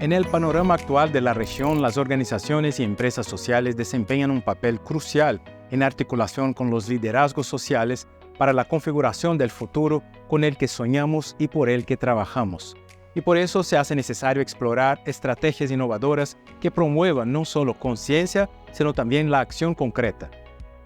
En el panorama actual de la región, las organizaciones y empresas sociales desempeñan un papel crucial en articulación con los liderazgos sociales para la configuración del futuro con el que soñamos y por el que trabajamos. Y por eso se hace necesario explorar estrategias innovadoras que promuevan no solo conciencia, sino también la acción concreta.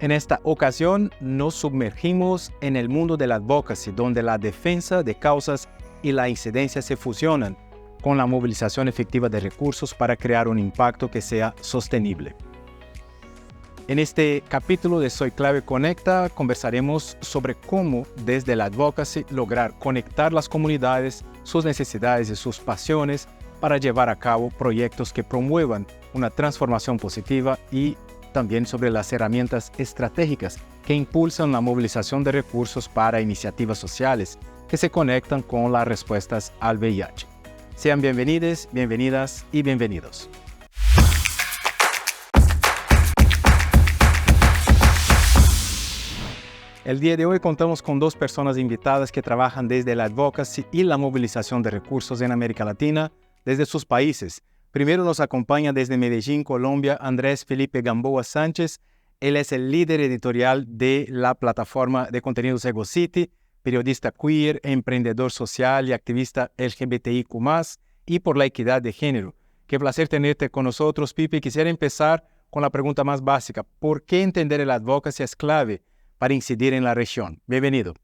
En esta ocasión nos sumergimos en el mundo del advocacy, donde la defensa de causas y la incidencia se fusionan con la movilización efectiva de recursos para crear un impacto que sea sostenible. En este capítulo de Soy Clave Conecta conversaremos sobre cómo desde el advocacy lograr conectar las comunidades, sus necesidades y sus pasiones para llevar a cabo proyectos que promuevan una transformación positiva y también sobre las herramientas estratégicas que impulsan la movilización de recursos para iniciativas sociales que se conectan con las respuestas al VIH. Sean bienvenidos, bienvenidas y bienvenidos. El día de hoy contamos con dos personas invitadas que trabajan desde el advocacy y la movilización de recursos en América Latina desde sus países. Primero nos acompaña desde Medellín, Colombia, Andrés Felipe Gamboa Sánchez. Él es el líder editorial de la plataforma de contenidos EgoCity, periodista queer, emprendedor social y activista LGBTIQ+, y por la equidad de género. Qué placer tenerte con nosotros, Pipe. Quisiera empezar con la pregunta más básica. ¿Por qué entender el advocacy es clave para incidir en la región? Bienvenido.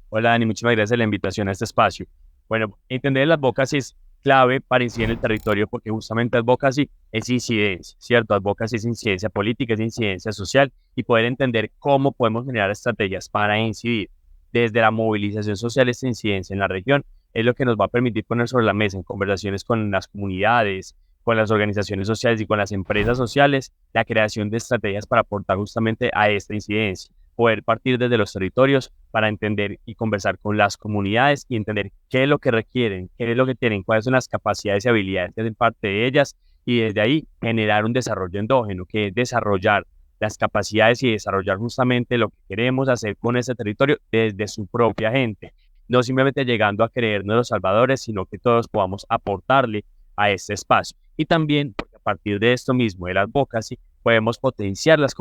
Hola, Dani. Muchísimas gracias por la invitación a este espacio. Bueno, entender el advocacy es clave para incidir en el territorio porque justamente advocacy es incidencia, ¿cierto? Advocacy es incidencia política, es incidencia social y poder entender cómo podemos generar estrategias para incidir desde la movilización social, esta incidencia en la región, es lo que nos va a permitir poner sobre la mesa en conversaciones con las comunidades, con las organizaciones sociales y con las empresas sociales, la creación de estrategias para aportar justamente a esta incidencia, poder partir desde los territorios para entender y conversar con las comunidades y entender qué es lo que requieren, qué es lo que tienen, cuáles son las capacidades y habilidades que hacen parte de ellas y desde ahí generar un desarrollo endógeno, que es desarrollar las capacidades y desarrollar justamente lo que queremos hacer con ese territorio desde su propia gente, no simplemente llegando a creernos los salvadores, sino que todos podamos aportarle a este espacio. Y también, porque a partir de esto mismo, el advocacy, podemos potenciar las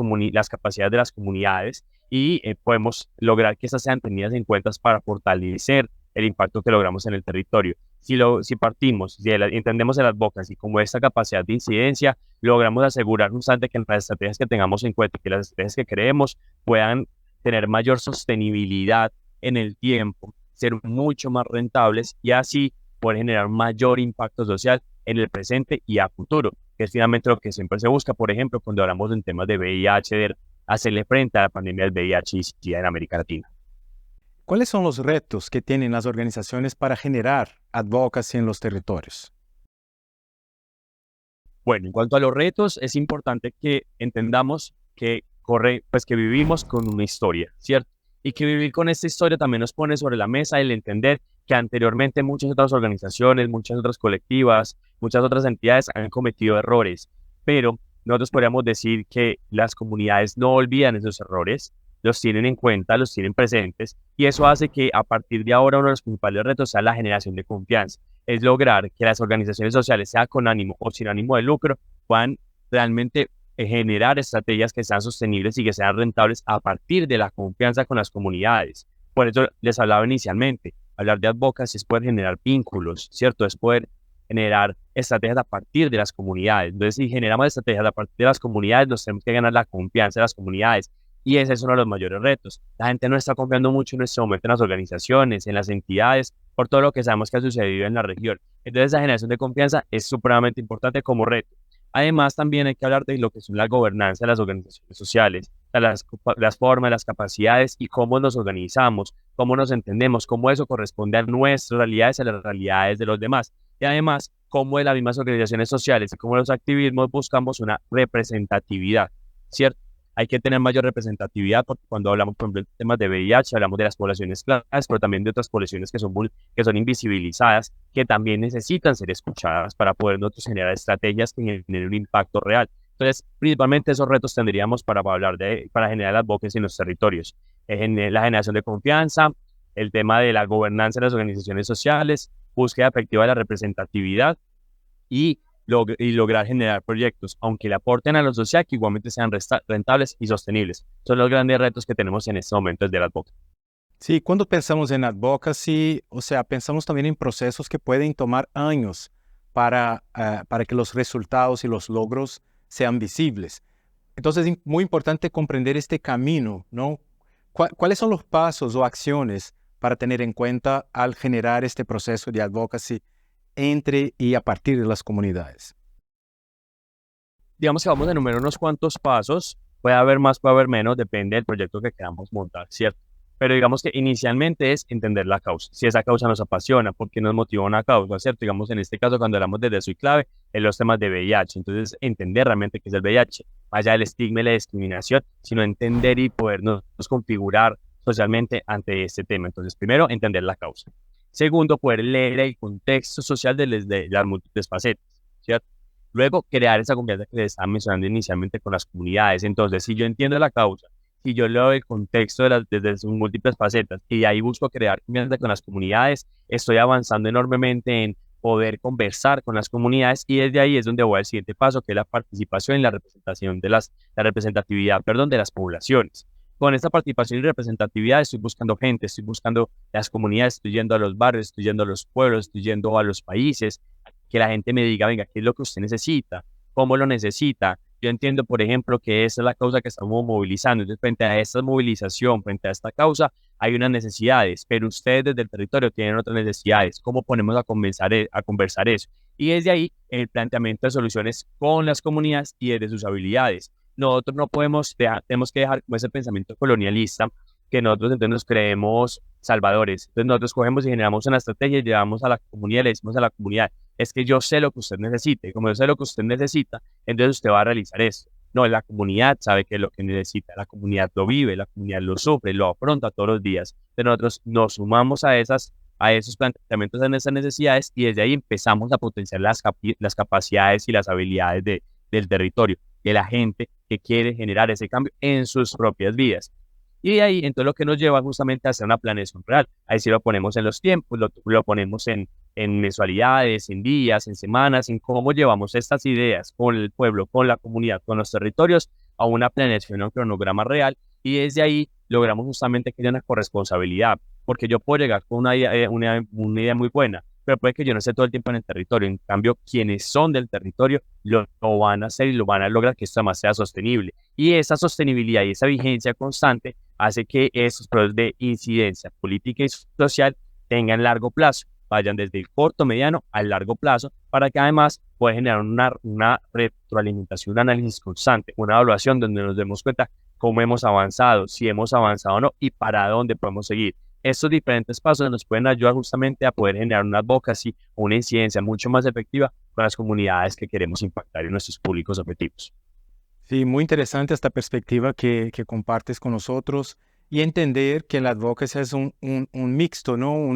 capacidades de las comunidades y podemos lograr que estas sean tenidas en cuenta para fortalecer el impacto que logramos en el territorio. Si partimos, si entendemos el advocacy como esta capacidad de incidencia, logramos asegurar justamente que las estrategias que tengamos en cuenta, que las estrategias que creemos puedan tener mayor sostenibilidad en el tiempo, ser mucho más rentables y así poder generar mayor impacto social en el presente y a futuro, que es finalmente lo que siempre se busca, por ejemplo, cuando hablamos en temas de VIH, de hacerle frente a la pandemia del VIH y SIDA en América Latina. ¿Cuáles son los retos que tienen las organizaciones para generar advocacy en los territorios? Bueno, en cuanto a los retos, es importante que entendamos que que vivimos con una historia, ¿cierto? Y que vivir con esta historia también nos pone sobre la mesa el entender que anteriormente muchas otras organizaciones, muchas otras colectivas, muchas otras entidades han cometido errores, pero nosotros podríamos decir que las comunidades no olvidan esos errores, los tienen en cuenta, los tienen presentes, y eso hace que a partir de ahora uno de los principales retos sea la generación de confianza, es lograr que las organizaciones sociales, sea con ánimo o sin ánimo de lucro, puedan realmente generar estrategias que sean sostenibles y que sean rentables a partir de la confianza con las comunidades. Por eso les hablaba inicialmente, hablar de advocacy es poder generar vínculos, ¿cierto? Es poder generar estrategias a partir de las comunidades. Entonces, si generamos estrategias a partir de las comunidades, nos tenemos que ganar la confianza de las comunidades. Y ese es uno de los mayores retos. La gente no está confiando mucho en este momento en las organizaciones, en las entidades, por todo lo que sabemos que ha sucedido en la región. Entonces, esa generación de confianza es supremamente importante como reto. Además, también hay que hablar de lo que son la gobernanza de las organizaciones sociales, las formas, las capacidades y cómo nos organizamos, cómo nos entendemos, cómo eso corresponde a nuestras realidades, a las realidades de los demás. Y además, cómo de las mismas organizaciones sociales y cómo los activismos buscamos una representatividad, ¿cierto? Hay que tener mayor representatividad porque cuando hablamos, por ejemplo, de temas de VIH, hablamos de las poblaciones claves, pero también de otras poblaciones que son invisibilizadas, que también necesitan ser escuchadas para poder nosotros generar estrategias que generen un impacto real. Entonces, principalmente esos retos tendríamos para generar advocacy en los territorios. La generación de confianza, el tema de la gobernanza de las organizaciones sociales, búsqueda efectiva de la representatividad y, lograr generar proyectos, aunque le aporten a lo social, que igualmente sean rentables y sostenibles. Son los grandes retos que tenemos en este momento desde la advocacy. Sí, cuando pensamos en advocacy, o sea, pensamos también en procesos que pueden tomar años para que los resultados y los logros sean visibles. Entonces, es muy importante comprender este camino, ¿no? ¿Cuáles son los pasos o acciones para tener en cuenta al generar este proceso de advocacy entre y a partir de las comunidades? Digamos que vamos a enumerar unos cuantos pasos, puede haber más, puede haber menos, depende del proyecto que queramos montar, ¿cierto? Pero digamos que inicialmente es entender la causa. Si esa causa nos apasiona, ¿por qué nos motiva una causa, cierto? Digamos, en este caso, cuando hablamos de Soy Clave, en los temas de VIH. Entonces, entender realmente qué es el VIH, más allá del estigma y la discriminación, sino entender y podernos configurar socialmente ante este tema. Entonces, primero, entender la causa. Segundo, poder leer el contexto social de las múltiples facetas, ¿cierto? Luego, crear esa confianza que les estaba mencionando inicialmente con las comunidades. Entonces, si yo entiendo la causa, si yo leo el contexto desde sus múltiples facetas y ahí busco crear confianza con las comunidades, estoy avanzando enormemente en poder conversar con las comunidades y desde ahí es donde voy al siguiente paso, que es la participación y la representación la representatividad, perdón, de las poblaciones. Con esta participación y representatividad estoy buscando gente, estoy buscando las comunidades, estoy yendo a los barrios, estoy yendo a los pueblos, estoy yendo a los países, que la gente me diga, venga, ¿qué es lo que usted necesita? ¿Cómo lo necesita? Yo entiendo, por ejemplo, que esa es la causa que estamos movilizando. Entonces, frente a esta movilización, frente a esta causa, hay unas necesidades, pero ustedes desde el territorio tienen otras necesidades. ¿Cómo ponemos a conversar eso? Y desde ahí, el planteamiento de soluciones con las comunidades y desde sus habilidades. Nosotros no podemos tenemos que dejar como ese pensamiento colonialista, que nosotros entonces nos creemos salvadores. Entonces, nosotros cogemos y generamos una estrategia y llevamos a la comunidad, le decimos a la comunidad, es que yo sé lo que usted necesite, como yo sé lo que usted necesita, entonces usted va a realizar esto. No, la comunidad sabe qué es lo que necesita, la comunidad lo vive, la comunidad lo sufre, lo afronta todos los días. Entonces nosotros nos sumamos a esos planteamientos, a esas necesidades y desde ahí empezamos a potenciar las capacidades y las habilidades del territorio, de la gente que quiere generar ese cambio en sus propias vidas. Y de ahí, entonces, lo que nos lleva justamente a hacer una planeación real. Ahí sí lo ponemos en los tiempos, lo ponemos en mensualidades, en días, en semanas, en cómo llevamos estas ideas con el pueblo, con la comunidad, con los territorios, a una planeación, a un cronograma real. Y desde ahí logramos justamente que haya una corresponsabilidad, porque yo puedo llegar con una idea muy buena, pero puede que yo no esté todo el tiempo en el territorio. En cambio, quienes son del territorio lo van a hacer y lo van a lograr que esto además sea sostenible. Y esa sostenibilidad y esa vigencia constante hace que esos procesos de incidencia política y social tengan largo plazo, vayan desde el corto, mediano al largo plazo, para que además pueda generar una retroalimentación, un análisis constante, una evaluación donde nos demos cuenta cómo hemos avanzado, si hemos avanzado o no y para dónde podemos seguir. Estos diferentes pasos nos pueden ayudar justamente a poder generar una advocacy o una incidencia mucho más efectiva con las comunidades que queremos impactar en nuestros públicos objetivos. Sí, muy interesante esta perspectiva que compartes con nosotros y entender que la advocacy es un mixto, ¿no?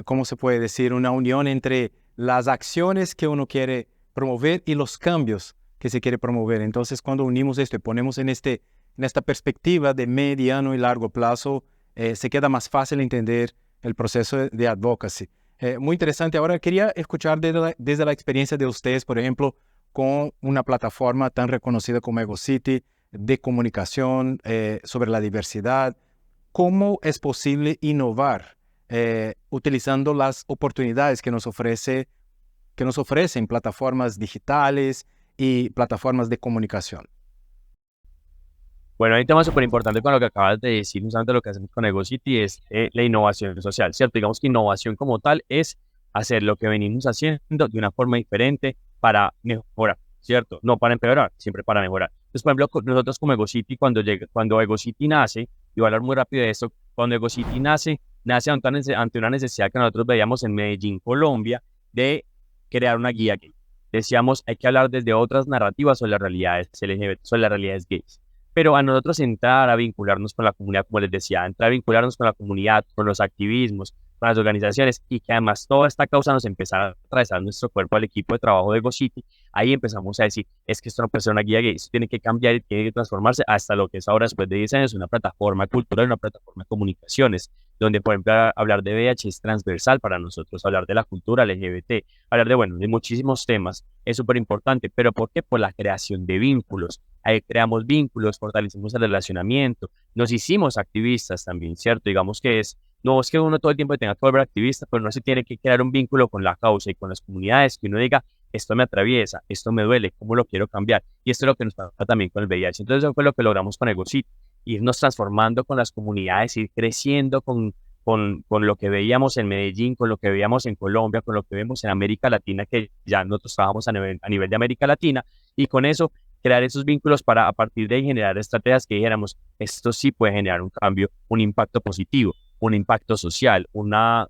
¿Cómo se puede decir? Una unión entre las acciones que uno quiere promover y los cambios que se quiere promover. Entonces, cuando unimos esto y ponemos en esta perspectiva de mediano y largo plazo, se queda más fácil entender el proceso de advocacy. Muy interesante. Ahora quería escuchar desde la experiencia de ustedes, por ejemplo, con una plataforma tan reconocida como EgoCity de comunicación sobre la diversidad. ¿Cómo es posible innovar utilizando las oportunidades que nos ofrecen plataformas digitales y plataformas de comunicación? Bueno, hay un tema súper importante con lo que acabas de decir, justamente lo que hacemos con EgoCity es la innovación social, ¿cierto? Digamos que innovación como tal es hacer lo que venimos haciendo de una forma diferente para mejorar, ¿cierto? No para empeorar, siempre para mejorar. Entonces, por ejemplo, nosotros como EgoCity, cuando EgoCity nace, y voy a hablar muy rápido de esto, cuando EgoCity nace ante una necesidad que nosotros veíamos en Medellín, Colombia, de crear una guía gay. Decíamos, hay que hablar desde otras narrativas sobre las realidades LGBT, sobre las realidades gays. Pero a nosotros entrar a vincularnos con la comunidad, como les decía, entrar a vincularnos con la comunidad, con los activismos, para las organizaciones y que además toda esta causa nos empezara a atravesar nuestro cuerpo al equipo de trabajo de GoCity, ahí empezamos a decir, es que esto no puede ser una guía gay, esto tiene que cambiar y tiene que transformarse hasta lo que es ahora, después de 10 años, una plataforma cultural, una plataforma de comunicaciones, donde, por ejemplo, hablar de VIH es transversal para nosotros, hablar de la cultura LGBT, hablar de, bueno, de muchísimos temas, es súper importante. ¿Pero por qué? Por la creación de vínculos. Ahí creamos vínculos, fortalecimos el relacionamiento, nos hicimos activistas también, ¿cierto? Digamos que no es que uno todo el tiempo tenga que volver activista, pero no se tiene que crear un vínculo con la causa y con las comunidades, que uno diga, esto me atraviesa, esto me duele, ¿cómo lo quiero cambiar? Y esto es lo que nos pasa también con el VIH. Entonces eso fue lo que logramos con EgoCity, irnos transformando con las comunidades, ir creciendo con lo que veíamos en Medellín, con lo que veíamos en Colombia, con lo que vemos en América Latina, que ya nosotros trabajamos a nivel de América Latina, y con eso crear esos vínculos para a partir de ahí generar estrategias que dijéramos, esto sí puede generar un cambio, un impacto positivo, un impacto social,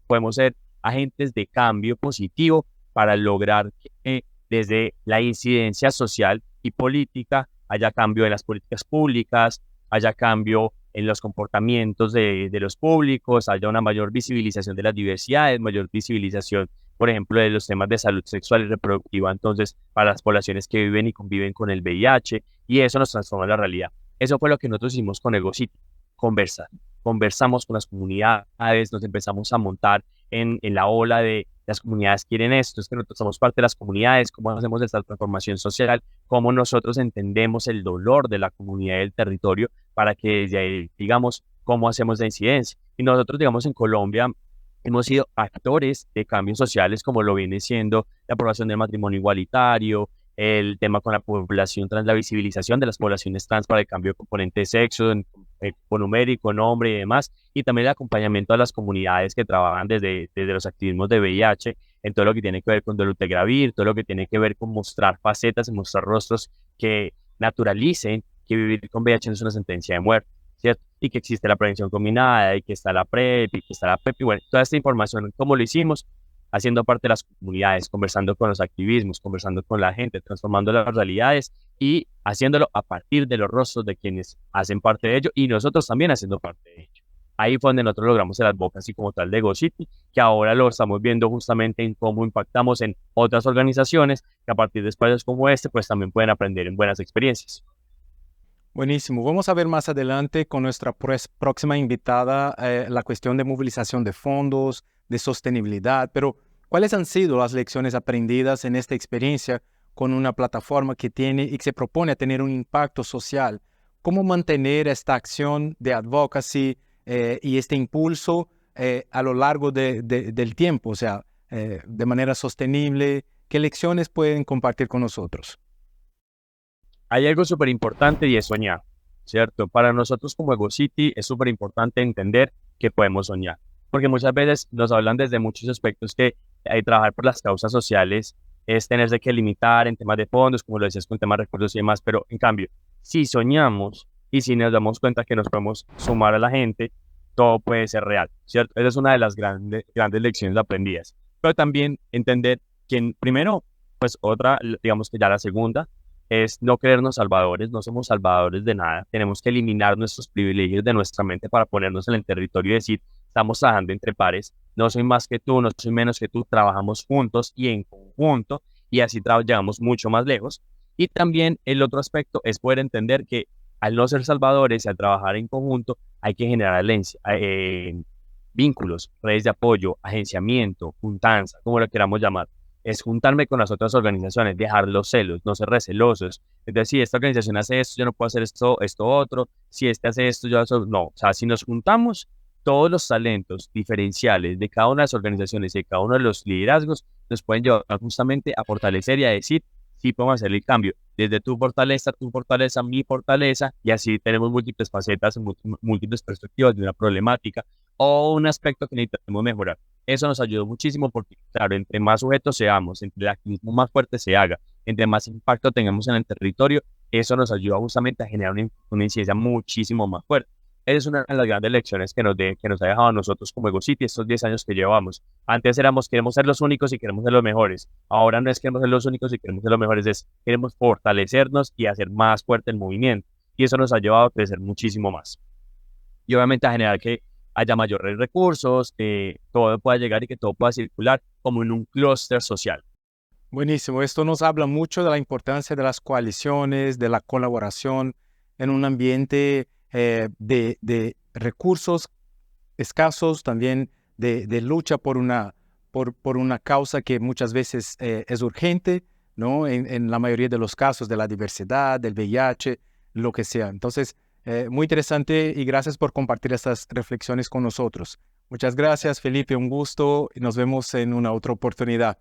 podemos ser agentes de cambio positivo para lograr que desde la incidencia social y política haya cambio en las políticas públicas, haya cambio en los comportamientos de los públicos, haya una mayor visibilización de las diversidades, mayor visibilización, por ejemplo, de los temas de salud sexual y reproductiva, entonces, para las poblaciones que viven y conviven con el VIH, y eso nos transforma la realidad. Eso fue lo que nosotros hicimos con EgoCity, conversar. Conversamos con las comunidades, nos empezamos a montar en la ola de las comunidades quieren esto, es que nosotros somos parte de las comunidades, cómo hacemos esta transformación social, cómo nosotros entendemos el dolor de la comunidad y del territorio para que desde ahí, digamos, cómo hacemos la incidencia. Y nosotros, digamos, en Colombia hemos sido actores de cambios sociales, como lo viene siendo la aprobación del matrimonio igualitario, el tema con la población trans, la visibilización de las poblaciones trans para el cambio de componente de sexo, numérico, nombre y demás, y también el acompañamiento a las comunidades que trabajan desde los activismos de VIH, en todo lo que tiene que ver con dolutegravir, todo lo que tiene que ver con mostrar facetas y mostrar rostros que naturalicen que vivir con VIH no es una sentencia de muerte, ¿cierto? Y que existe la prevención combinada, y que está la PrEP, y que está la PEP, y bueno, toda esta información, ¿cómo lo hicimos? Haciendo parte de las comunidades, conversando con los activismos, conversando con la gente, transformando las realidades y haciéndolo a partir de los rostros de quienes hacen parte de ello y nosotros también haciendo parte de ello. Ahí fue donde nosotros logramos el advocacy como tal de GoCity, que ahora lo estamos viendo justamente en cómo impactamos en otras organizaciones que a partir de espacios como este, pues también pueden aprender en buenas experiencias. Buenísimo. Vamos a ver más adelante con nuestra próxima invitada la cuestión de movilización de fondos, de sostenibilidad, pero ¿cuáles han sido las lecciones aprendidas en esta experiencia con una plataforma que tiene y que se propone a tener un impacto social? ¿Cómo mantener esta acción de advocacy y este impulso a lo largo del tiempo? O sea, de manera sostenible. ¿Qué lecciones pueden compartir con nosotros? Hay algo súper importante y es soñar, ¿cierto? Para nosotros como EgoCity es súper importante entender que podemos soñar, porque muchas veces nos hablan desde muchos aspectos que trabajar por las causas sociales es tenerse que limitar en temas de fondos, como lo decías, con temas de recursos y demás, pero en cambio, si soñamos y si nos damos cuenta que nos podemos sumar a la gente, todo puede ser real, ¿cierto? Esa es una de las grandes lecciones aprendidas, pero también entender que primero, pues otra, digamos que ya la segunda, es no creernos salvadores, no somos salvadores de nada, tenemos que eliminar nuestros privilegios de nuestra mente para ponernos en el territorio y decir, estamos trabajando entre pares, no soy más que tú, no soy menos que tú, trabajamos juntos y en conjunto y así llegamos mucho más lejos. Y también el otro aspecto es poder entender que al no ser salvadores y al trabajar en conjunto hay que generar vínculos, redes de apoyo, agenciamiento, juntanza, como lo queramos llamar. Es juntarme con las otras organizaciones, dejar los celos, no ser recelosos. Es decir, si esta organización hace esto, yo no puedo hacer esto otro. Si este hace esto, yo no. O sea, si nos juntamos, todos los talentos diferenciales de cada una de las organizaciones y de cada uno de los liderazgos nos pueden llevar justamente a fortalecer y a decir, sí podemos hacer el cambio. Desde tu fortaleza, mi fortaleza, y así tenemos múltiples facetas, múltiples perspectivas de una problemática o un aspecto que necesitamos mejorar. Eso nos ayudó muchísimo porque, claro, entre más sujetos seamos, entre el activismo más fuerte se haga, entre más impacto tengamos en el territorio, eso nos ayuda justamente a generar una incidencia muchísimo más fuerte. Esa es una de las grandes lecciones que nos ha dejado a nosotros como EgoCity estos 10 años que llevamos. Antes queremos ser los únicos y queremos ser los mejores. Ahora no es queremos ser los únicos y queremos ser los mejores, es queremos fortalecernos y hacer más fuerte el movimiento. Y eso nos ha llevado a crecer muchísimo más. Y obviamente a generar que haya mayores recursos, que todo pueda llegar y que todo pueda circular como en un clúster social. Buenísimo. Esto nos habla mucho de la importancia de las coaliciones, de la colaboración en un ambiente de recursos escasos, también de lucha por una causa que muchas veces es urgente, ¿no? En la mayoría de los casos de la diversidad, del VIH, lo que sea. Entonces, muy interesante y gracias por compartir estas reflexiones con nosotros. Muchas gracias, Felipe. Un gusto y nos vemos en una otra oportunidad.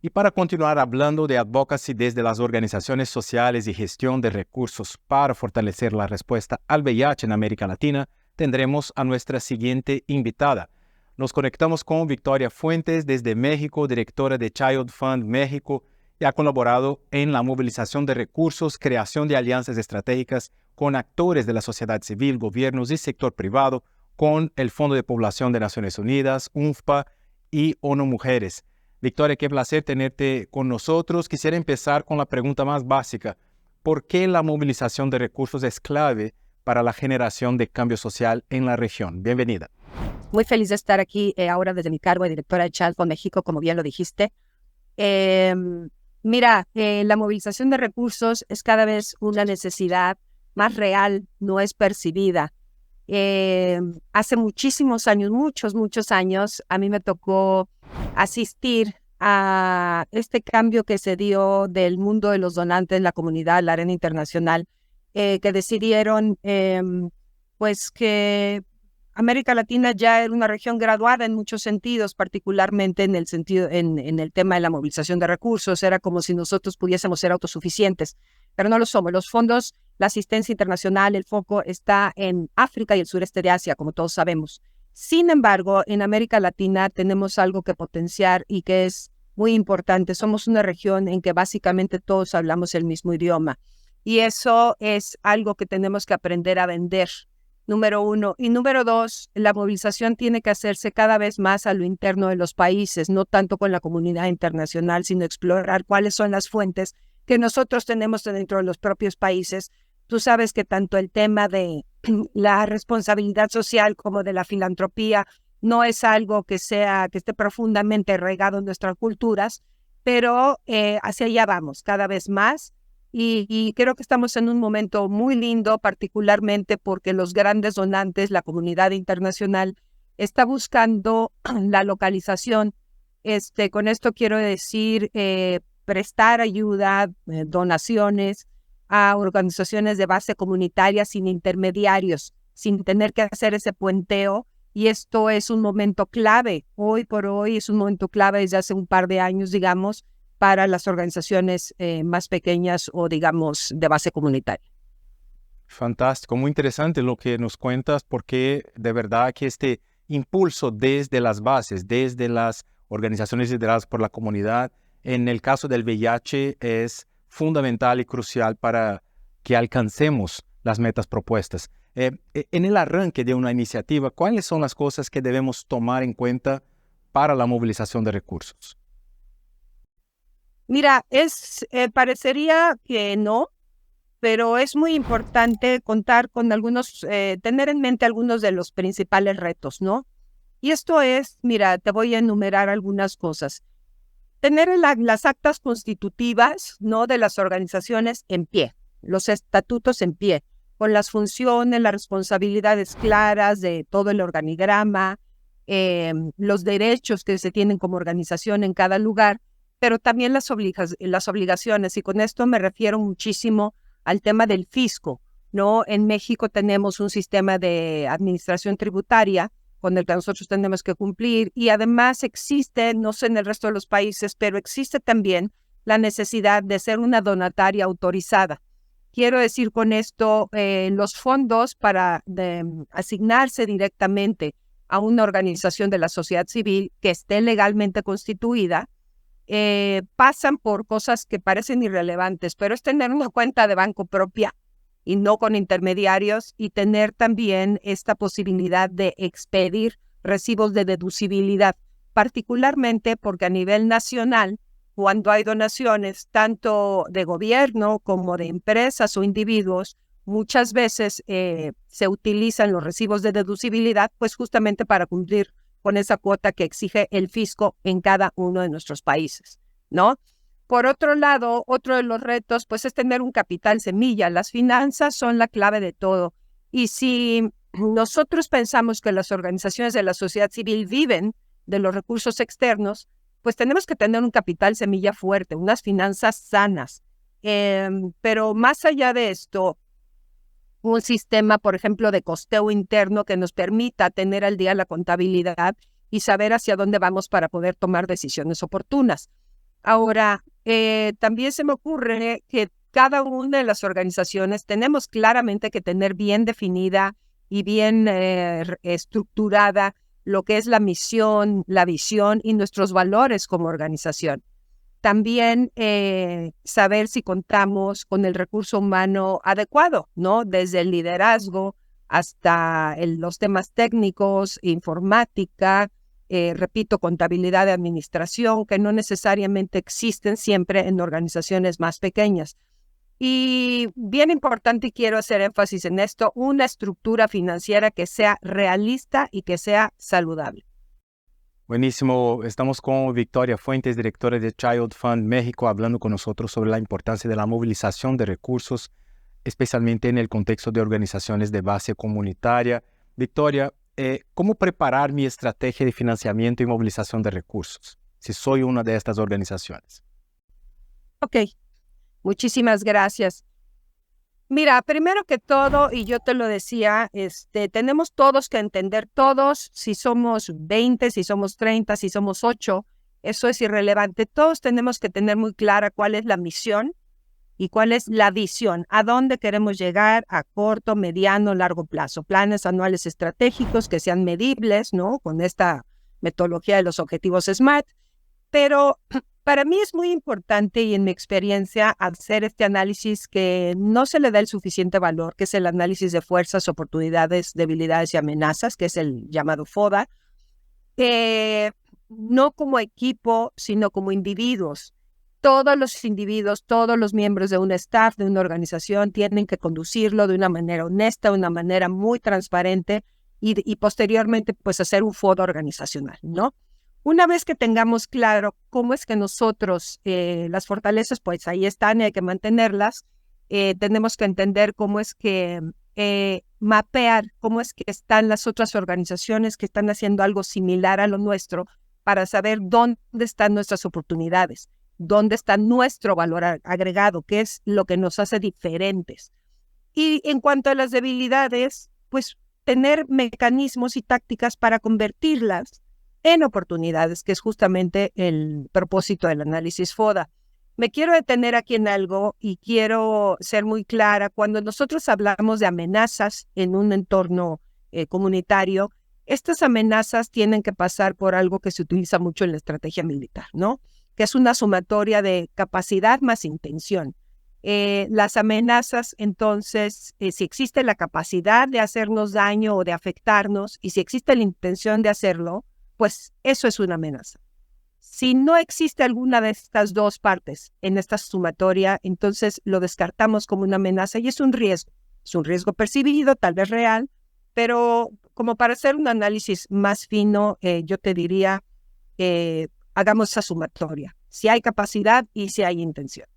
Y para continuar hablando de advocacy desde las organizaciones sociales y gestión de recursos para fortalecer la respuesta al VIH en América Latina, tendremos a nuestra siguiente invitada. Nos conectamos con Victoria Fuentes desde México, directora de Child Fund México, y ha colaborado en la movilización de recursos, creación de alianzas estratégicas con actores de la sociedad civil, gobiernos y sector privado, con el Fondo de Población de Naciones Unidas, UNFPA y ONU Mujeres. Victoria, qué placer tenerte con nosotros. Quisiera empezar con la pregunta más básica. ¿Por qué la movilización de recursos es clave para la generación de cambio social en la región? Bienvenida. Muy feliz de estar aquí ahora desde mi cargo de directora de Child Fund México, como bien lo dijiste. La movilización de recursos es cada vez una necesidad más real, no es percibida. Hace muchísimos años, muchos años, a mí me tocó asistir a este cambio que se dio del mundo de los donantes, la comunidad, la arena internacional, que decidieron pues que América Latina ya era una región graduada en muchos sentidos, particularmente en el sentido, en el tema de la movilización de recursos. Era como si nosotros pudiésemos ser autosuficientes, pero no lo somos. Los fondos, la asistencia internacional, el foco está en África y el sureste de Asia, como todos sabemos. Sin embargo, en América Latina tenemos algo que potenciar y que es muy importante. Somos una región en que básicamente todos hablamos el mismo idioma, y eso es algo que tenemos que aprender a vender. Número uno. Y número dos, la movilización tiene que hacerse cada vez más a lo interno de los países, no tanto con la comunidad internacional, sino explorar cuáles son las fuentes que nosotros tenemos dentro de los propios países. Tú sabes que tanto el tema de la responsabilidad social como de la filantropía no es algo que esté profundamente arraigado en nuestras culturas, pero hacia allá vamos cada vez más. Y creo que estamos en un momento muy lindo, particularmente porque los grandes donantes, la comunidad internacional, está buscando la localización. Con esto quiero decir prestar ayuda, donaciones a organizaciones de base comunitaria sin intermediarios, sin tener que hacer ese puenteo. Y esto es un momento clave. Hoy por hoy es un momento clave desde hace un par de años, digamos, para las organizaciones más pequeñas o, digamos, de base comunitaria. Fantástico, muy interesante lo que nos cuentas, porque de verdad que este impulso desde las bases, desde las organizaciones lideradas por la comunidad, en el caso del VIH es fundamental y crucial para que alcancemos las metas propuestas. En el arranque de una iniciativa, ¿cuáles son las cosas que debemos tomar en cuenta para la movilización de recursos? Mira, parecería que no, pero es muy importante contar con tener en mente algunos de los principales retos, ¿no? Y esto es, mira, te voy a enumerar algunas cosas. Tener las actas constitutivas, ¿no?, de las organizaciones en pie, los estatutos en pie, con las funciones, las responsabilidades claras de todo el organigrama, los derechos que se tienen como organización en cada lugar, pero también las obligaciones, y con esto me refiero muchísimo al tema del fisco, ¿no? En México tenemos un sistema de administración tributaria con el que nosotros tenemos que cumplir, y además existe, no sé en el resto de los países, pero existe también la necesidad de ser una donataria autorizada. Quiero decir con esto, los fondos para asignarse directamente a una organización de la sociedad civil que esté legalmente constituida, pasan por cosas que parecen irrelevantes, pero es tener una cuenta de banco propia y no con intermediarios, y tener también esta posibilidad de expedir recibos de deducibilidad, particularmente porque a nivel nacional, cuando hay donaciones tanto de gobierno como de empresas o individuos, muchas veces se utilizan los recibos de deducibilidad, pues justamente para cumplir con esa cuota que exige el fisco en cada uno de nuestros países, ¿no? Por otro lado, otro de los retos, pues, es tener un capital semilla. Las finanzas son la clave de todo. Y si nosotros pensamos que las organizaciones de la sociedad civil viven de los recursos externos, pues tenemos que tener un capital semilla fuerte, unas finanzas sanas. Pero más allá de esto, un sistema, por ejemplo, de costeo interno que nos permita tener al día la contabilidad y saber hacia dónde vamos para poder tomar decisiones oportunas. Ahora, también se me ocurre que cada una de las organizaciones tenemos claramente que tener bien definida y bien estructurada lo que es la misión, la visión y nuestros valores como organización. También saber si contamos con el recurso humano adecuado, ¿no? Desde el liderazgo hasta los temas técnicos, informática, repito, contabilidad de administración, que no necesariamente existen siempre en organizaciones más pequeñas. Y bien importante, y quiero hacer énfasis en esto, una estructura financiera que sea realista y que sea saludable. Buenísimo. Estamos con Victoria Fuentes, directora de Child Fund México, hablando con nosotros sobre la importancia de la movilización de recursos, especialmente en el contexto de organizaciones de base comunitaria. Victoria, ¿cómo preparar mi estrategia de financiamiento y movilización de recursos si soy una de estas organizaciones? Ok, muchísimas gracias. Mira, primero que todo, y yo te lo decía, tenemos todos que entender, todos, si somos 20, si somos 30, si somos 8, eso es irrelevante. Todos tenemos que tener muy clara cuál es la misión y cuál es la visión, a dónde queremos llegar a corto, mediano, largo plazo. Planes anuales estratégicos que sean medibles, ¿no? Con esta metodología de los objetivos SMART. Pero para mí es muy importante, y en mi experiencia, hacer este análisis que no se le da el suficiente valor, que es el análisis de fuerzas, oportunidades, debilidades y amenazas, que es el llamado FODA, no como equipo, sino como individuos. Todos los individuos, todos los miembros de un staff, de una organización, tienen que conducirlo de una manera honesta, de una manera muy transparente y posteriormente, pues, hacer un FODA organizacional, ¿no? Una vez que tengamos claro cómo es que nosotros, las fortalezas, pues ahí están y hay que mantenerlas, tenemos que entender cómo es que mapear, cómo es que están las otras organizaciones que están haciendo algo similar a lo nuestro para saber dónde están nuestras oportunidades, dónde está nuestro valor agregado, qué es lo que nos hace diferentes. Y en cuanto a las debilidades, pues tener mecanismos y tácticas para convertirlas en oportunidades, que es justamente el propósito del análisis FODA. Me quiero detener aquí en algo y quiero ser muy clara. Cuando nosotros hablamos de amenazas en un entorno comunitario, estas amenazas tienen que pasar por algo que se utiliza mucho en la estrategia militar, ¿no? Que es una sumatoria de capacidad más intención. Las amenazas, entonces, si existe la capacidad de hacernos daño o de afectarnos, y si existe la intención de hacerlo, pues eso es una amenaza. Si no existe alguna de estas dos partes en esta sumatoria, entonces lo descartamos como una amenaza y es un riesgo. Es un riesgo percibido, tal vez real, pero como para hacer un análisis más fino, yo te diría, hagamos esa sumatoria, si hay capacidad y si hay intención.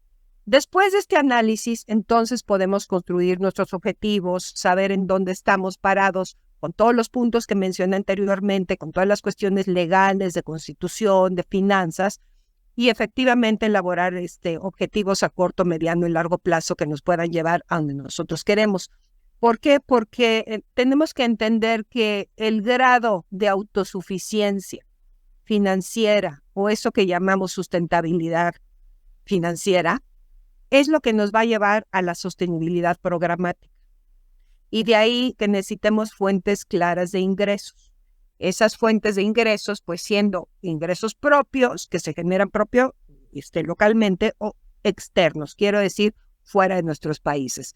Después de este análisis, entonces podemos construir nuestros objetivos, saber en dónde estamos parados, con todos los puntos que mencioné anteriormente, con todas las cuestiones legales, de constitución, de finanzas, y efectivamente elaborar objetivos a corto, mediano y largo plazo que nos puedan llevar a donde nosotros queremos. ¿Por qué? Porque tenemos que entender que el grado de autosuficiencia financiera, o eso que llamamos sustentabilidad financiera, es lo que nos va a llevar a la sostenibilidad programática. Y de ahí que necesitemos fuentes claras de ingresos. Esas fuentes de ingresos, pues siendo ingresos propios, que se generan localmente, o externos, quiero decir, fuera de nuestros países.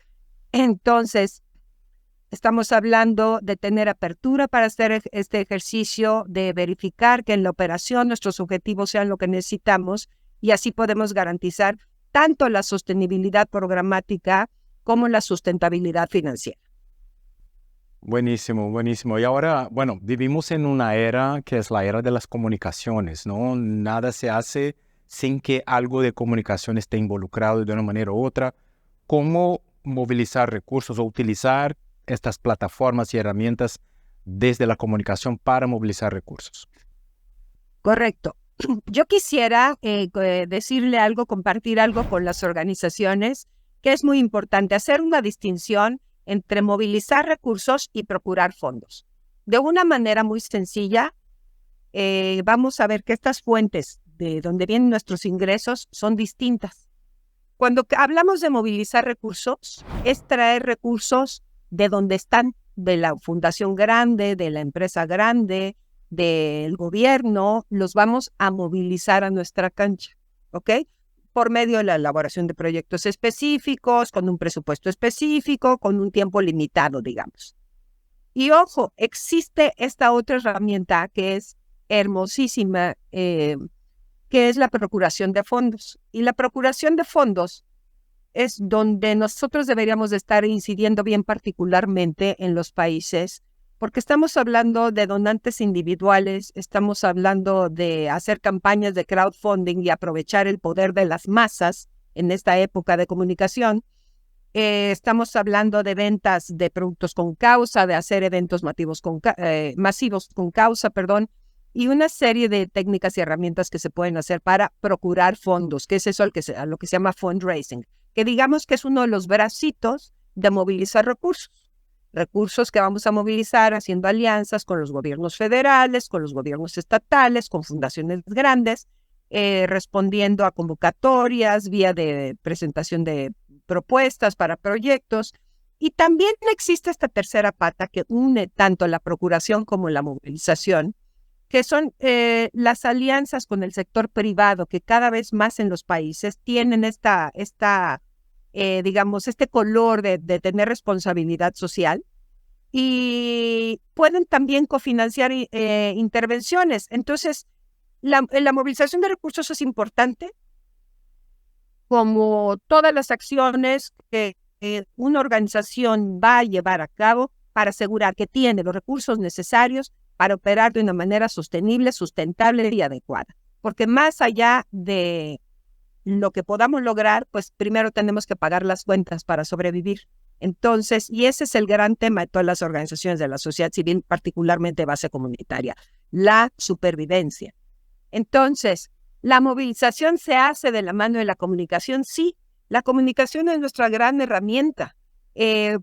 Entonces, estamos hablando de tener apertura para hacer este ejercicio, de verificar que en la operación nuestros objetivos sean lo que necesitamos, y así podemos garantizar tanto la sostenibilidad programática como la sustentabilidad financiera. Buenísimo, buenísimo. Y ahora, bueno, vivimos en una era que es la era de las comunicaciones, ¿no? Nada se hace sin que algo de comunicación esté involucrado de una manera u otra. ¿Cómo movilizar recursos o utilizar estas plataformas y herramientas desde la comunicación para movilizar recursos? Correcto. Yo quisiera decirle algo, compartir algo con las organizaciones, que es muy importante, hacer una distinción entre movilizar recursos y procurar fondos. De una manera muy sencilla, vamos a ver que estas fuentes de donde vienen nuestros ingresos son distintas. Cuando hablamos de movilizar recursos, es traer recursos de donde están, de la fundación grande, de la empresa grande, del gobierno, los vamos a movilizar a nuestra cancha, ¿ok? Por medio de la elaboración de proyectos específicos, con un presupuesto específico, con un tiempo limitado, digamos. Y ojo, existe esta otra herramienta que es hermosísima, que es la procuración de fondos. Y la procuración de fondos es donde nosotros deberíamos de estar incidiendo bien particularmente en los países, porque estamos hablando de donantes individuales, estamos hablando de hacer campañas de crowdfunding y aprovechar el poder de las masas en esta época de comunicación. Estamos hablando de ventas de productos con causa, de hacer eventos masivos con causa, y una serie de técnicas y herramientas que se pueden hacer para procurar fondos, que es eso a lo que se llama fundraising, que digamos que es uno de los bracitos de movilizar recursos que vamos a movilizar haciendo alianzas con los gobiernos federales, con los gobiernos estatales, con fundaciones grandes, respondiendo a convocatorias, vía de presentación de propuestas para proyectos. Y también existe esta tercera pata que une tanto la procuración como la movilización, que son las alianzas con el sector privado, que cada vez más en los países tienen digamos, este color de tener responsabilidad social y pueden también cofinanciar intervenciones. Entonces, la movilización de recursos es importante, como todas las acciones que una organización va a llevar a cabo para asegurar que tiene los recursos necesarios para operar de una manera sostenible, sustentable y adecuada. Porque más allá de lo que podamos lograr, pues primero tenemos que pagar las cuentas para sobrevivir. Entonces, y ese es el gran tema de todas las organizaciones de la sociedad civil, particularmente base comunitaria, la supervivencia. Entonces, ¿la movilización se hace de la mano de la comunicación? Sí, la comunicación es nuestra gran herramienta.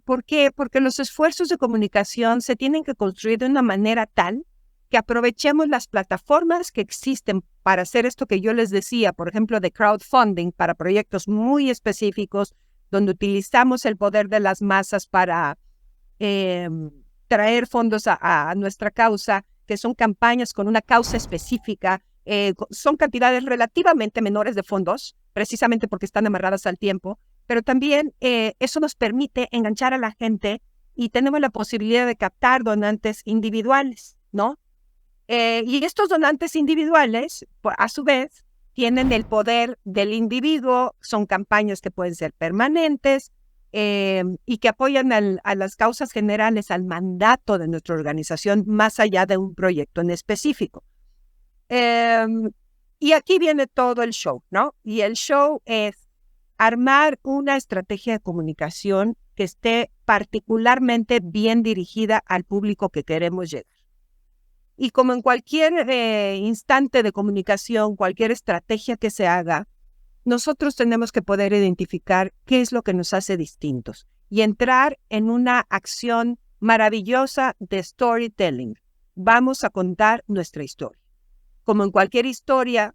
¿Por qué? Porque los esfuerzos de comunicación se tienen que construir de una manera tal que aprovechemos las plataformas que existen para hacer esto que yo les decía, por ejemplo, de crowdfunding para proyectos muy específicos, donde utilizamos el poder de las masas para traer fondos a nuestra causa, que son campañas con una causa específica, son cantidades relativamente menores de fondos, precisamente porque están amarradas al tiempo, pero también eso nos permite enganchar a la gente y tenemos la posibilidad de captar donantes individuales, ¿no? Y estos donantes individuales, a su vez, tienen el poder del individuo, son campañas que pueden ser permanentes y que apoyan a las causas generales, al mandato de nuestra organización, más allá de un proyecto en específico. Y aquí viene todo el show, ¿no? Y el show es armar una estrategia de comunicación que esté particularmente bien dirigida al público que queremos llegar. Y como en cualquier instante de comunicación, cualquier estrategia que se haga, nosotros tenemos que poder identificar qué es lo que nos hace distintos y entrar en una acción maravillosa de storytelling. Vamos a contar nuestra historia. Como en cualquier historia,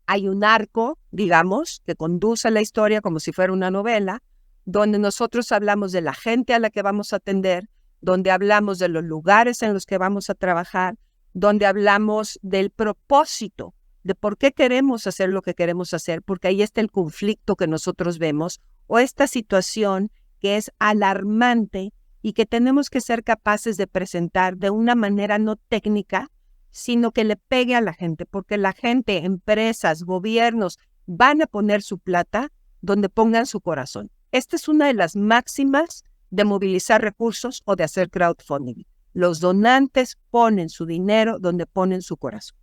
hay un arco, digamos, que conduce a la historia como si fuera una novela, donde nosotros hablamos de la gente a la que vamos a atender, donde hablamos de los lugares en los que vamos a trabajar, donde hablamos del propósito, de por qué queremos hacer lo que queremos hacer, porque ahí está el conflicto que nosotros vemos, o esta situación que es alarmante y que tenemos que ser capaces de presentar de una manera no técnica, sino que le pegue a la gente, porque la gente, empresas, gobiernos, van a poner su plata donde pongan su corazón. Esta es una de las máximas de movilizar recursos o de hacer crowdfunding. Los donantes ponen su dinero donde ponen su corazón.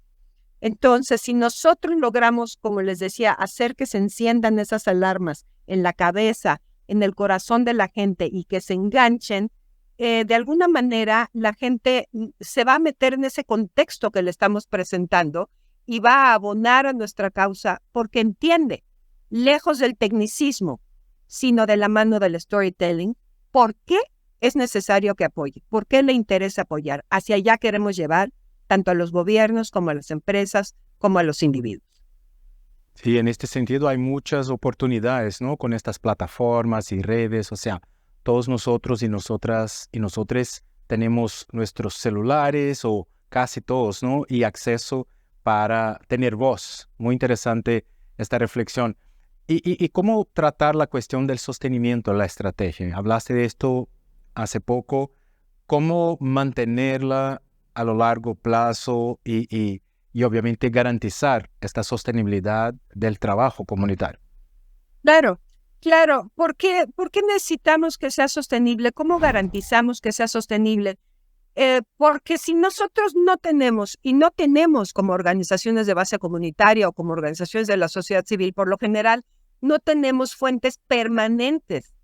Entonces, si nosotros logramos, como les decía, hacer que se enciendan esas alarmas en la cabeza, en el corazón de la gente y que se enganchen, de alguna manera la gente se va a meter en ese contexto que le estamos presentando y va a abonar a nuestra causa porque entiende, lejos del tecnicismo, sino de la mano del storytelling, por qué es necesario que apoye, por qué le interesa apoyar. Hacia allá queremos llevar tanto a los gobiernos como a las empresas, como a los individuos. Sí, en este sentido hay muchas oportunidades, ¿no? Con estas plataformas y redes, o sea, todos nosotros y nosotras y nosotres tenemos nuestros celulares o casi todos, ¿no? Y acceso para tener voz. Muy interesante esta reflexión. ¿Y cómo tratar la cuestión del sostenimiento de la estrategia? Hablaste de esto hace poco. ¿Cómo mantenerla a lo largo plazo y obviamente garantizar esta sostenibilidad del trabajo comunitario? Claro. ¿Por qué necesitamos que sea sostenible? ¿Cómo garantizamos que sea sostenible? Porque si nosotros no tenemos como organizaciones de base comunitaria o como organizaciones de la sociedad civil, por lo general, no tenemos fuentes permanentes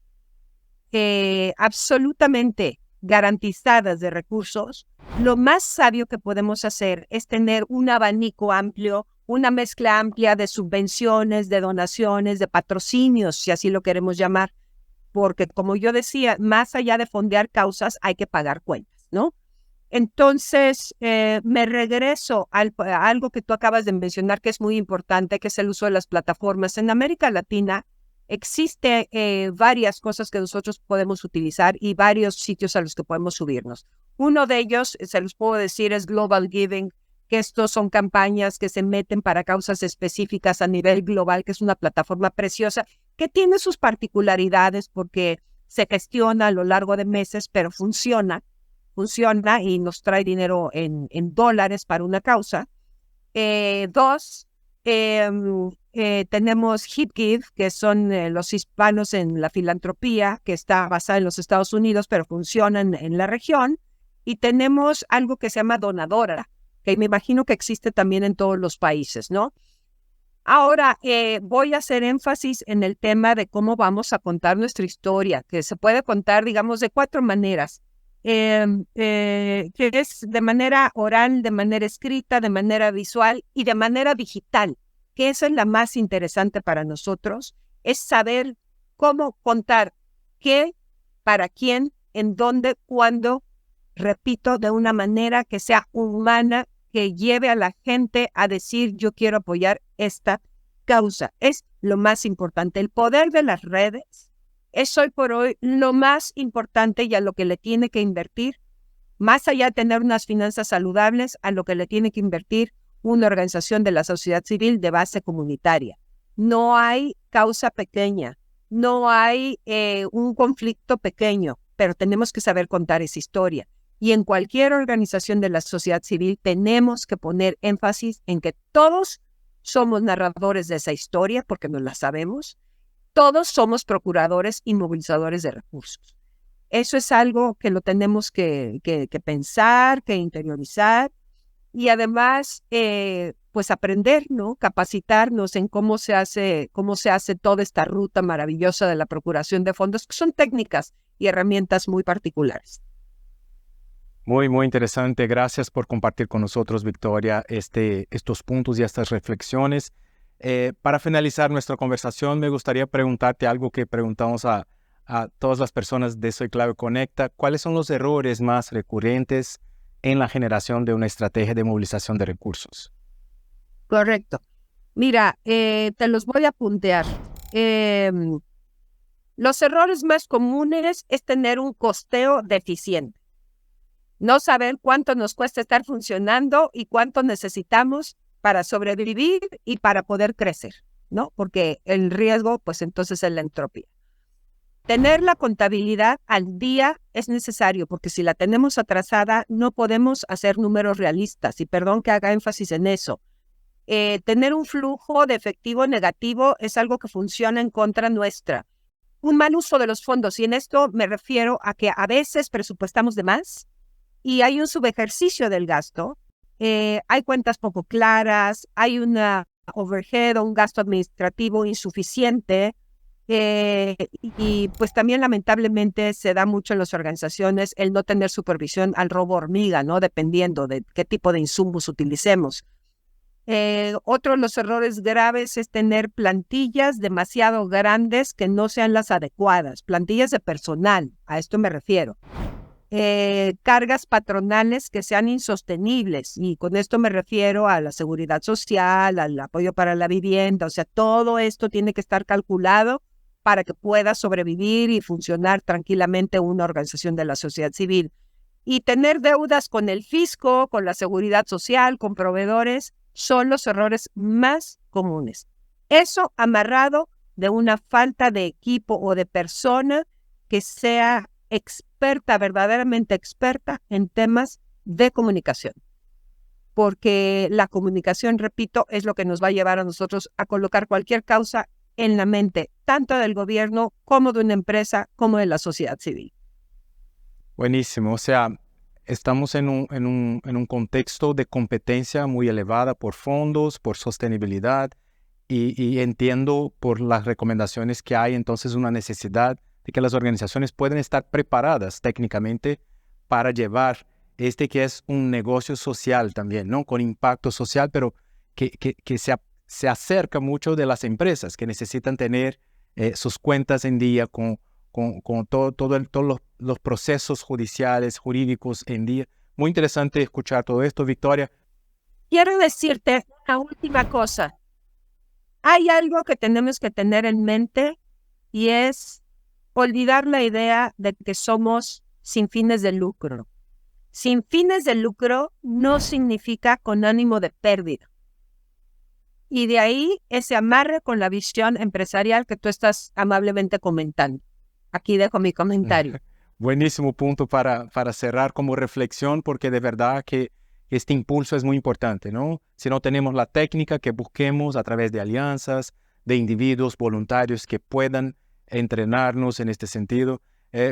absolutamente garantizadas de recursos, lo más sabio que podemos hacer es tener un abanico amplio, una mezcla amplia de subvenciones, de donaciones, de patrocinios, si así lo queremos llamar, porque como yo decía, más allá de fondear causas, hay que pagar cuentas, ¿no? Entonces, me regreso a algo que tú acabas de mencionar, que es muy importante, que es el uso de las plataformas. En América Latina existe varias cosas que nosotros podemos utilizar y varios sitios a los que podemos subirnos. Uno de ellos, se los puedo decir, es Global Giving, que estos son campañas que se meten para causas específicas a nivel global, que es una plataforma preciosa, que tiene sus particularidades porque se gestiona a lo largo de meses, pero funciona y nos trae dinero en dólares para una causa. Dos, tenemos HipGive, que son los hispanos en la filantropía, que está basada en los Estados Unidos, pero funciona en la región. Y tenemos algo que se llama Donadora, que me imagino que existe también en todos los países, ¿no? Ahora, voy a hacer énfasis en el tema de cómo vamos a contar nuestra historia, que se puede contar, digamos, de 4 maneras. Que es de manera oral, de manera escrita, de manera visual y de manera digital, que esa es la más interesante para nosotros, es saber cómo contar qué, para quién, en dónde, cuándo, repito, de una manera que sea humana, que lleve a la gente a decir yo quiero apoyar esta causa. Es lo más importante. El poder de las redes es hoy por hoy lo más importante y a lo que le tiene que invertir, más allá de tener unas finanzas saludables, a lo que le tiene que invertir una organización de la sociedad civil de base comunitaria. No hay causa pequeña, no hay un conflicto pequeño, pero tenemos que saber contar esa historia. Y en cualquier organización de la sociedad civil tenemos que poner énfasis en que todos somos narradores de esa historia porque no la sabemos. Todos somos procuradores y movilizadores de recursos. Eso es algo que lo tenemos que pensar, que interiorizar y además pues aprender, ¿no? Capacitarnos en cómo se hace toda esta ruta maravillosa de la procuración de fondos, que son técnicas y herramientas muy particulares. Muy, muy interesante. Gracias por compartir con nosotros, Victoria, estos puntos y estas reflexiones. Para finalizar nuestra conversación, me gustaría preguntarte algo que preguntamos a todas las personas de Soy Clave Conecta. ¿Cuáles son los errores más recurrentes en la generación de una estrategia de movilización de recursos? Correcto. Mira, te los voy a puntear. Los errores más comunes es tener un costeo deficiente. No saber cuánto nos cuesta estar funcionando y cuánto necesitamos para sobrevivir y para poder crecer, ¿no? Porque el riesgo, pues entonces es la entropía. Tener la contabilidad al día es necesario, porque si la tenemos atrasada, no podemos hacer números realistas, y perdón que haga énfasis en eso. Tener un flujo de efectivo negativo es algo que funciona en contra nuestra. un mal uso de los fondos. Y en esto me refiero a que a veces presupuestamos de más y hay un subejercicio del gasto. Hay cuentas poco claras, hay una overhead o un gasto administrativo insuficiente. Y pues también lamentablemente se da mucho en las organizaciones el no tener supervisión al robo hormiga, ¿no? Dependiendo de qué tipo de insumos utilicemos. Otro de los errores graves es tener plantillas demasiado grandes que no sean las adecuadas, plantillas de personal, a esto me refiero. Cargas patronales que sean insostenibles, y con esto me refiero a la seguridad social, al apoyo para la vivienda, o sea, todo esto tiene que estar calculado para que pueda sobrevivir y funcionar tranquilamente una organización de la sociedad civil. Y tener deudas con el fisco, con la seguridad social, con proveedores, son los errores más comunes. Eso amarrado de una falta de equipo o de persona que sea experta, verdaderamente experta en temas de comunicación. Porque la comunicación, repito, es lo que nos va a llevar a nosotros a colocar cualquier causa en la mente, tanto del gobierno como de una empresa, como de la sociedad civil. Buenísimo, o sea, estamos en un contexto de competencia muy elevada por fondos, por sostenibilidad, y entiendo por las recomendaciones que hay entonces una necesidad de que las organizaciones puedan estar preparadas técnicamente para llevar que es un negocio social también, ¿no? Con impacto social, pero que se acerca mucho de las empresas que necesitan tener sus cuentas en día con todos los procesos judiciales, jurídicos en día. Muy interesante escuchar todo esto, Victoria. Quiero decirte una última cosa. Hay algo que tenemos que tener en mente y es olvidar la idea de que somos sin fines de lucro. Sin fines de lucro no significa con ánimo de pérdida. Y de ahí ese amarre con la visión empresarial que tú estás amablemente comentando. Aquí dejo mi comentario. Buenísimo punto para cerrar como reflexión, porque de verdad que este impulso es muy importante, ¿no? Si no tenemos la técnica, que busquemos a través de alianzas, de individuos voluntarios que puedan entrenarnos en este sentido.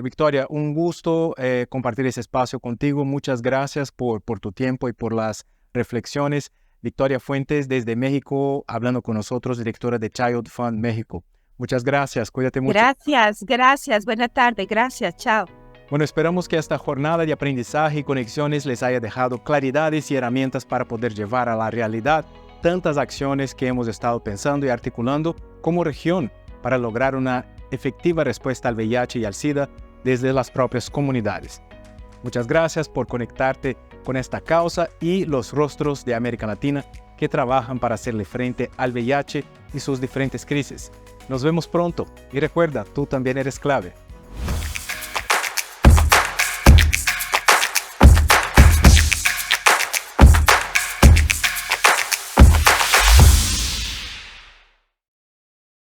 Victoria, un gusto compartir ese espacio contigo. Muchas gracias por tu tiempo y por las reflexiones. Victoria Fuentes desde México, hablando con nosotros, directora de Child Fund México. Muchas gracias, cuídate mucho. Gracias. Buena tarde, gracias, chao. Bueno, esperamos que esta jornada de aprendizaje y conexiones les haya dejado claridades y herramientas para poder llevar a la realidad tantas acciones que hemos estado pensando y articulando como región para lograr una efectiva respuesta al VIH y al SIDA desde las propias comunidades. Muchas gracias por conectarte con esta causa y los rostros de América Latina que trabajan para hacerle frente al VIH y sus diferentes crisis. Nos vemos pronto y recuerda, tú también eres clave.